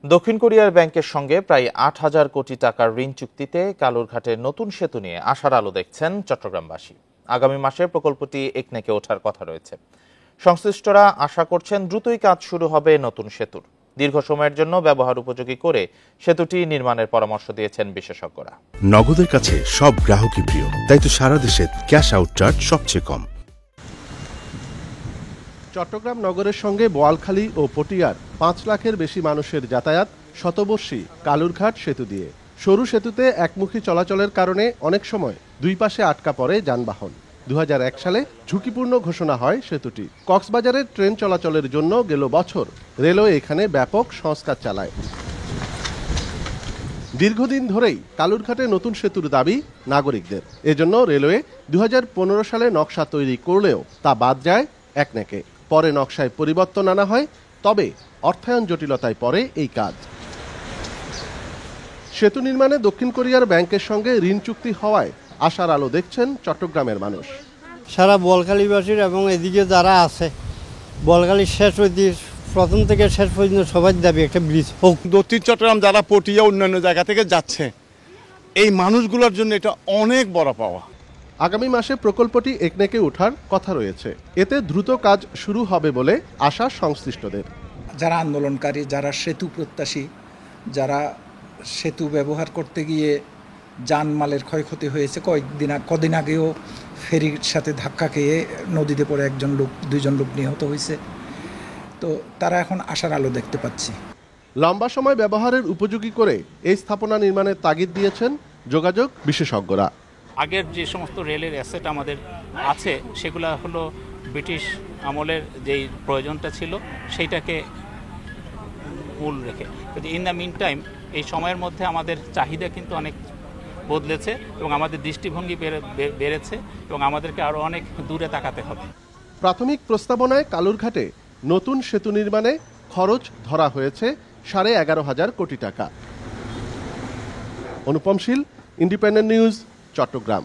দক্ষিণ কোরিয়ার ব্যাংকের সঙ্গে প্রায় ৮,০০০ কোটি টাকার ঋণ চুক্তিতে কালুরঘাটের নতুন সেতু নিয়ে আশার আলো দেখছেন চট্টগ্রামবাসী। আগামী মাসে প্রকল্পটি একনেকে ওঠার কথা রয়েছে। সংশ্লিষ্টরা আশা করছেন দ্রুতই কাজ শুরু হবে নতুন সেতুর। দীর্ঘ সময়ের জন্য ব্যবহার উপযোগী করে সেতুটি নির্মাণের পরামর্শ দিয়েছেন বিশেষজ্ঞরা। নগদের কাছে সব গ্রাহকই প্রিয়, তাই তো সারা দেশে ক্যাশ আউট চার্জ সবচেয়ে কম। চট্টগ্রাম নগরের সঙ্গে বোয়ালখালী ও পটিয়ার ৫ লাখের বেশি মানুষের যাতায়াত শতবর্ষী কালুরঘাট সেতু দিয়ে। সরু সেতুতে একমুখী চলাচলের কারণে অনেক সময় দুই পাশে আটকা পড়ে যানবাহন। ২০০১ সালে ঝুঁকিপূর্ণ ঘোষণা হয় সেতুটি। কক্সবাজারের ট্রেন চলাচলের জন্য গেল বছর রেলওয়ে এখানে ব্যাপক সংস্কার চালায়। দীর্ঘদিন ধরেই কালুরঘাটে নতুন সেতুর দাবি নাগরিকদের। এজন্য রেলওয়ে ২০১৫ সালে নকশা তৈরি করলেও তা বাদ যায় একনেকে। পরে নকশায় পরিবর্তন আনা হয়, তবে অর্থায়ন জটিলতায় পড়ে এই কাজ। সেতু নির্মাণে দক্ষিণ কোরিয়ার ব্যাংকের সঙ্গে ঋণ চুক্তি হওয়ায় আশার আলো দেখছেন চট্টগ্রামের মানুষ। সারা বোয়ালখালীবাসীর এবং এদিকে যারা আছে বোয়ালখালীর শেষ হইতে প্রথম থেকে শেষ পর্যন্ত সবাই দাবি একটা ব্রিজ হোক। দক্ষিণ চট্টগ্রাম যারা পটিয়া অন্যান্য জায়গা থেকে যাচ্ছে, এই মানুষগুলোর জন্য এটা অনেক বড় পাওয়া। আগামী মাসে প্রকল্পটি একনেকে ওঠার কথা রয়েছে। এতে দ্রুত কাজ শুরু হবে বলে আশা সংশ্লিষ্টদের। যারা আন্দোলনকারী, যারা সেতু প্রত্যাশী, যারা সেতু ব্যবহার করতে গিয়ে জানমালের ক্ষয়ক্ষতি হয়েছে, কদিন আগেও ফেরির সাথে ধাক্কা খেয়ে নদীতে পড়ে দুইজন লোক নিহত হয়েছে, তো তারা এখন আশার আলো দেখতে পাচ্ছি। লম্বা সময় ব্যবহারের উপযোগী করে এই স্থাপনা নির্মাণের তাগিদ দিয়েছেন যোগাযোগ বিশেষজ্ঞরা। আগের যে সমস্ত রেলের অ্যাসেট আমাদের আছে সেগুলো হলো ব্রিটিশ আমলের যেই প্রয়োজনটা ছিল সেইটাকে মূল রেখে, কিন্তু ইন দ্য মিন টাইম এই সময়ের মধ্যে আমাদের চাহিদা কিন্তু অনেক বদলেছে এবং আমাদের দৃষ্টিভঙ্গি বেড়েছে এবং আমাদেরকে আরও অনেক দূরে তাকাতে হবে। প্রাথমিক প্রস্তাবনায় কালুরঘাটে নতুন সেতু নির্মাণে খরচ ধরা হয়েছে 11,500 কোটি টাকা। অনুপম শীল, ইন্ডিপেন্ডেন্ট নিউজ, চট্টগ্রাম।